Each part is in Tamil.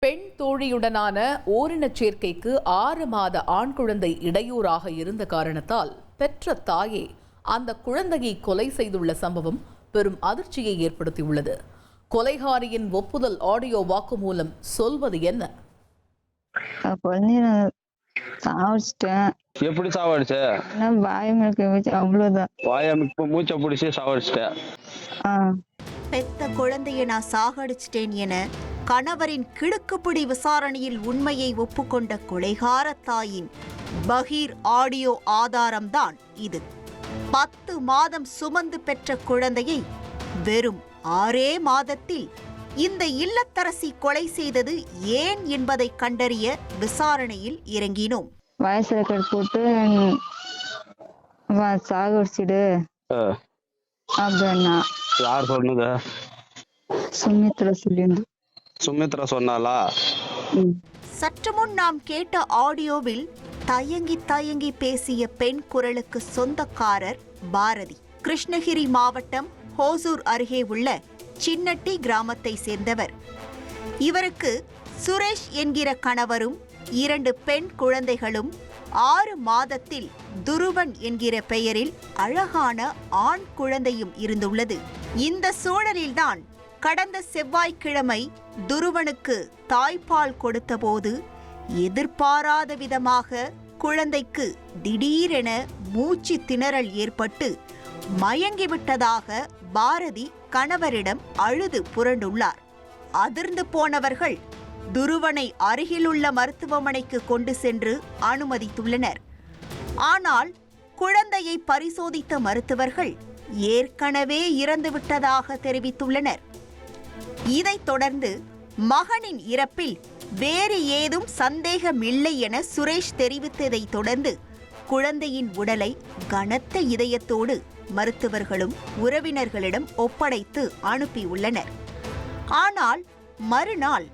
பெண் தோழியுடனான ஓரினச் சேர்க்கைக்கு 6 மாத ஆண் குழந்தை இடையூறாக இருந்த காரணத்தால் பெற்ற தாயே அந்த குழந்தையை கொலை செய்துள்ள சம்பவம் பெரும் அதிர்ச்சியை ஏற்படுத்தியுள்ளது. கொலைகாரியின் ஒப்புதல் ஆடியோ வாக்குமூலம் சொல்வது என்ன? எப்படி சாவடிச்ச? அவ்வளவுதான். மூச்சை பிடிச்சி சாவடிச்சிட்டேன். பெத்த குழந்தைய நான் சாகடிச்சிட்டேன் என கணவரின் கிடுக்குப்பிடி விசாரணையில் உண்மையை ஒப்புக்கொண்ட கொலைகார தாயின் பகீர் ஆடியோ ஆதாரம்தான் இது. 10 மாதம் சுமந்து பெற்ற குழந்தையை வெறும் 6 மாதத்தில் இந்த இல்லத்தரசி கொலை செய்தது ஏன் என்பதை கண்டறிய விசாரணையில் இறங்கினோம். வயசுல போட்டு சாகடிச்சிடு அப்படின்னா யார் சொன்னது? சுமித்ரா சொல்லியிருந்து. சுமித்ரா சொன்னாலா? சற்று முன் நாம் கேட்ட ஆடியோவில் தயங்கி தயங்கி பேசிய பெண் குரலுக்கு சொந்தக்காரர் பாரதி. கிருஷ்ணகிரி மாவட்டம் ஹோசூர் அருகே உள்ள சின்னட்டி கிராமத்தை சேர்ந்தவர். இவருக்கு சுரேஷ் என்கிற கணவரும் 2 பெண் குழந்தைகளும் 6 மாதத்தில் துருவன் என்கிற பெயரில் அழகான ஆண் குழந்தையும் இருந்துள்ளது. இந்த சூழலில்தான் கடந்த செவ்வாய்க்கிழமை துருவனுக்கு தாய்ப்பால் கொடுத்தபோது எதிர்பாராத விதமாக குழந்தைக்கு திடீரென மூச்சு திணறல் ஏற்பட்டு மயங்கிவிட்டதாக பாரதி கணவரிடம் அழுது புரண்டுள்ளார். அதிர்ந்து போனவர்கள் துருவனை அருகிலுள்ள மருத்துவமனைக்கு கொண்டு சென்று அனுமதித்துள்ளனர். ஆனால் குழந்தையை பரிசோதித்த மருத்துவர்கள் ஏற்கனவே இறந்துவிட்டதாக தெரிவித்துள்ளனர். இதைத் தொடர்ந்து மகனின் இறப்பில் வேறு ஏதும் சந்தேகமில்லை என சுரேஷ் தெரிவித்ததை தொடர்ந்து குழந்தையின் உடலை கனத்த இதயத்தோடு மருத்துவர்களும் உறவினர்களிடம் ஒப்படைத்து அனுப்பியுள்ளனர். ஆனால் மறுநாள்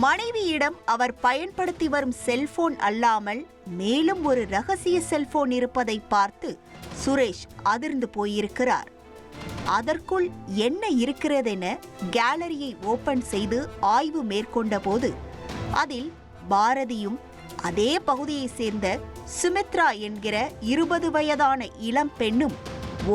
மனைவியிடம் அவர் பயன்படுத்தி வரும் செல்போன் அல்லாமல் மேலும் ஒரு ரகசிய செல்போன் இருப்பதை பார்த்து சுரேஷ் அதிர்ந்து போயிருக்கிறார். அதற்குள் என்ன இருக்கிறதென கேலரியை ஓபன் செய்து ஆய்வு மேற்கொண்ட போது அதில் பாரதியும் அதே பகுதியை சேர்ந்த சுமித்ரா என்கிற 20 வயதான இளம் பெண்ணும்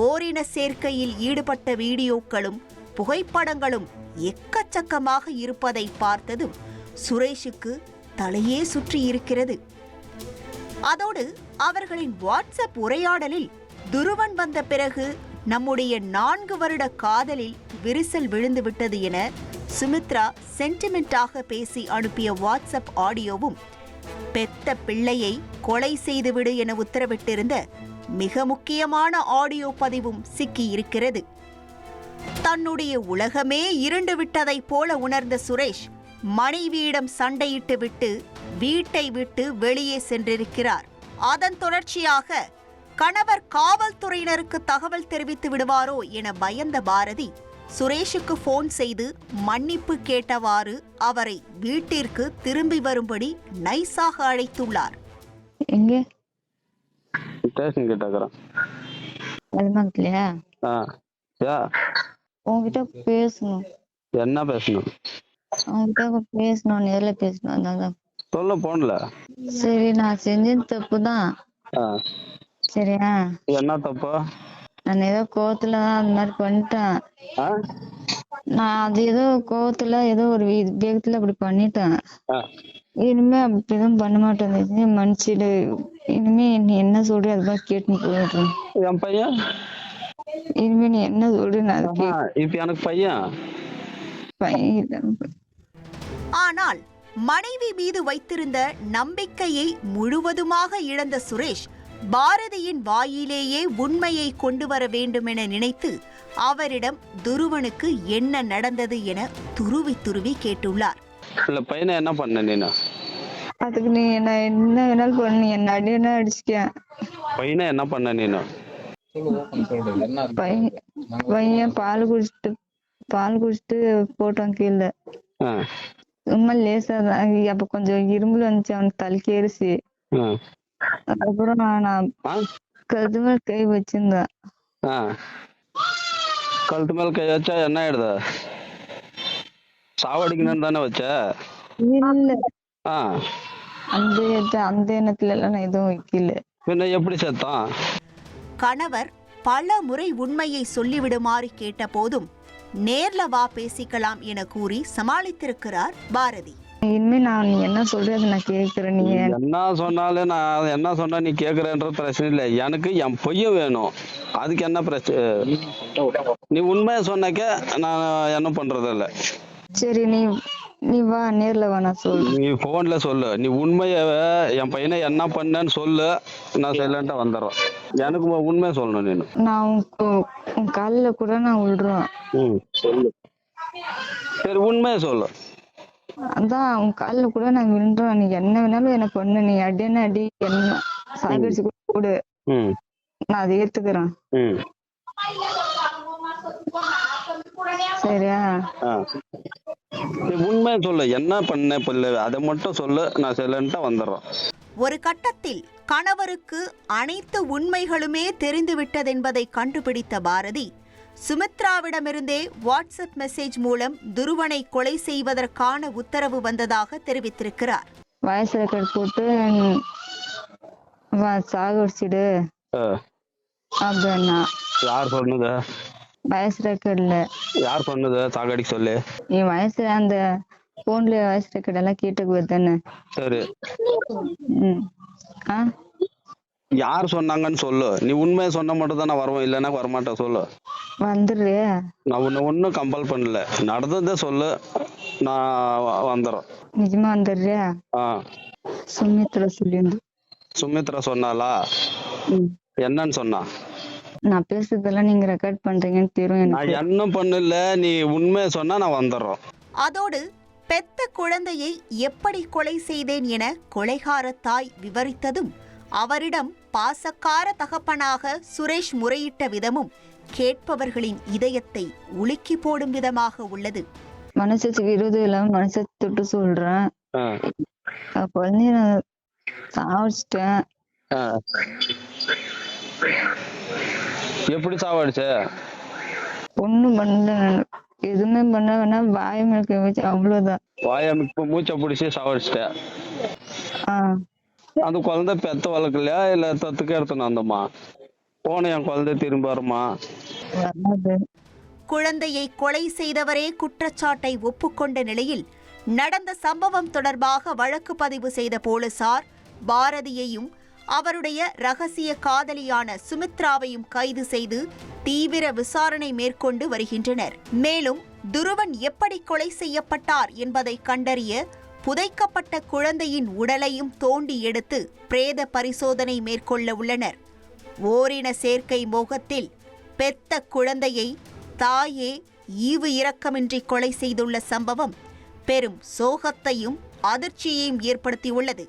ஓரின சேர்க்கையில் ஈடுபட்ட வீடியோக்களும் புகைப்படங்களும் எக்கச்சக்கமாக இருப்பதை பார்த்ததும் சுரேஷுக்கு தலையே சுற்றி இருக்கிறது. அதோடு அவர்களின் வாட்ஸ்அப் உரையாடலில் துருவன் வந்த பிறகு நம்முடைய 4 வருட காதலில் விரிசல் விழுந்து விட்டது என சுமித்ரா சென்டிமெண்டாக பேசி அனுப்பிய வாட்ஸ்அப் ஆடியோவும் பெத்த பிள்ளையை கொலை செய்துவிடு என உத்தரவிட்டிருந்த மிக முக்கியமான ஆடியோ பதிவும் சிக்கியிருக்கிறது. தன்னுடைய உலகமே இருண்டு விட்டதைப் போல உணர்ந்த சுரேஷ் மனைவியிடம் சண்டையிட்டு விட்டு வீட்டை விட்டு வெளியே சென்றிருக்கிறார். அதன் தொடர்ச்சியாக கணவர் காவல்துறையினருக்கு தகவல் தெரிவித்து விடுவாரோ என பயந்த பாரதி சுரேஷுக்கு போன் செய்து மன்னிப்பு கேட்டவாறு அவரை வீட்டிற்கு திரும்பி வரும்படி நைஸாக அழைத்துள்ளார். உங்ககிட்ட பேசணும். என்ன பேசணும்? உங்ககிட்ட பேசணும், நேர்ல பேசணும். சொல்ல போன்ல. சரி, நான் செஞ்சது தப்புதான். சரியா? என்ன தப்பு? நான் ஏதோ கோவத்துல அந்த மாதிரி பண்ணிட்டேன். நான் அது ஏதோ கோவத்துல ஏதோ ஒரு வேகத்துல அப்படி பண்ணிட்டேன். இனிமே அப்படிதான் பண்ண மாட்டேன். மனுஷிடு இனிமே நீ என்ன சொல்ற அதுதான் கேட்டு போயிடுறேன். என் பையன் இனிமே நீ என்ன சொல்ற இப்ப எனக்கு பையன். ஆனால் மனைவி மீது வைத்திருந்த நம்பிக்கையை முழுவதுமாக இழந்த சுரேஷ் பாரதியின் வாயிலேயே உண்மையை கொண்டு வர வேண்டும் என நினைத்து அவரிடம் துருவனுக்கு என்ன நடந்தது என துருவி துருவி கேட்டுள்ளார். பையனை என்ன பண்ண நீனா? அதுக்கு நீ என்ன வேணாலும் பண்ணி என்ன அடினா அடிச்சுக்க. பையனை என்ன பண்ண நீனா? பையன் பால் குடிச்சிட்டு போட்டான் கீழே. சும்மா லேசா தான். அப்ப கொஞ்சம் இரும்புல வந்துச்சு, அவனுக்கு தலைக்கு ஏறிச்சு. அதுக்கப்புறம் நான் கழுத்து மேல கை வச்சிருந்தேன். கழுத்து மேல கை வச்சா என்ன ஆயிடுது? சாவடிக்கணும்னு தானே வச்ச? இல்ல ஆ அந்த எண்ணத்துல எல்லாம் நான் எதுவும் வைக்கல. பின்ன எப்படி செத்தான்? கணவர் பல முறை உண்மையை சொல்லிவிடுமாறு கேட்டபோதும் நேர்ல வா பேசிக்கலாம் என கூறி சமாளித்திருக்கிறார் பாரதி. இனிமே நீ என்ன சொல்றது நான் கேக்குறேன். நீ என்ன சொன்னாலும் நான் என்ன சொன்னா நீ கேக்குறேன்ற பிரச்சனை இல்லை. எனக்கு என் பொய்யும் வேணும். அதுக்கு என்ன பிரச்சனை? நீ உண்மையை சொன்னாக்க நான் என்ன பண்றது இல்ல. சரி நீ வா, நேர்ல வா, நான் சொல்லு. நீ போன்ல சொல்லு. நீ உண்மைய என் பையனை என்ன பண்ணேன்னு சொல்லு. நான் சைலண்டா வந்துடுறேன். எனக்கு உண்மையை சொல்லணும். நீ நான் உன் காலில் கூட நான் விழுறேன். சொல்லு. சரி உண்மையை சொல்லு. அதான் உன் காலில் கூட நான் விழுறேன். நீ என்ன வேணாலும் எனக்கு பண்ணு. நீ அடியான அடி, என்ன சாகடிச்சு கொடு, நான் அதை ஏத்துக்கிறேன். சரியா? உண்மையை சொல்லு. என்ன பண்ண பிள்ளை அதை மட்டும் சொல்லு. நான் சைலண்டா வந்துடுறேன். ஒரு கட்டத்தில் கணவருக்கு அனைத்து உண்மைகளுமே தெரிந்துவிட்டதென்பதை கண்டுபிடித்த பாரதி சுமித்ராவிடமிருந்தே வாட்ஸ்அப் மெசேஜ் மூலம் துருவனை கொலை செய்வதற்கான உத்தரவு வந்ததாக தெரிவித்திருக்கிறார். வாய்ஸ் ரெக்கார்ட் போட்டு சாகடிச்சிடு அப்படின்னா. யார் சொன்னது? வாய்ஸ் ரெக்கார்ட்ல யார் சொன்னது சாகடி சொல்லு? நீ வயசுல அந்த போன்ல வாய்ஸ் ரெக்கார்ட் எல்லாம் கேட்டுக்கு தானே? சரி. ஆ யார் சொன்னாங்கன்னு சொல்லு. நீ உண்மையை சொன்ன மட்டும் தான் நான் வருவேன். இல்லைன்னா வரமாட்டேன். சொல்லு. வந்துடுறே. நான் உன்னை ஒன்றும் கம்பல் பண்ணல. நடந்ததே சொல்லு. நான் வந்துடுறேன். நிஜமா வந்துடுறியா? சுமித்ரா சொல்லிருந்து. சுமித்ரா சொன்னாலா? என்னன்னு சொன்னா? நான் பேசுறதெல்லாம் நீங்க ரெக்கார்ட் பண்றீங்கன்னு தெரியும். நான் என்ன பண்ணல. நீ உண்மையை சொன்னா நான் வந்துடுறோம். அதோடு பெத்த குழந்தையை எப்படி கொலை செய்தேன் என கொலைகார தாய் விவரித்ததும், அவரிடம் பாசக்கார தகப்பனாக சுரேஷ் முறையிட்ட விதமும் கேட்பவர்களின் இதயத்தை உலுக்கி போடும் விதமாக உள்ளது. மனசுக்கு விரோதம் இல்லாம மனசை தொட்டு சொல்றேன். குழந்தைய நான் சாவடிச்சிட்டேன். எப்படி சாவடிச்ச? ஒண்ணும் பண்ணல. எதுவுமே பண்ண வேணா வாயமிழக்க வச்சு அவ்வளவுதான். வாயமிக்க மூச்சை பிடிச்சி சாவடிச்சிட்டேன். அந்த குழந்தை பெத்த வளர்க்கலையா இல்ல தத்துக்கு எடுத்துன்னு வந்தோமா? போன என் குழந்தை திரும்ப வருமா? குழந்தையை கொலை செய்தவரே குற்றச்சாட்டை ஒப்புக்கொண்ட நிலையில் நடந்த சம்பவம் தொடர்பாக வழக்கு பதிவு செய்த போலீசார் பாரதியையும் அவருடைய ரகசிய காதலியான சுமித்ராவையும் கைது செய்து தீவிர விசாரணை மேற்கொண்டு வருகின்றனர். மேலும் துருவன் எப்படி கொலை செய்யப்பட்டார் என்பதை கண்டறிய புதைக்கப்பட்ட குழந்தையின் உடலையும் தோண்டி எடுத்து பிரேத பரிசோதனை மேற்கொள்ள உள்ளனர். ஓரின சேர்க்கை மோகத்தில் பெத்த குழந்தையை தாயே ஈவு இரக்கமின்றி கொலை செய்துள்ள சம்பவம் பெரும் சோகத்தையும் அதிர்ச்சியையும் ஏற்படுத்தியுள்ளது.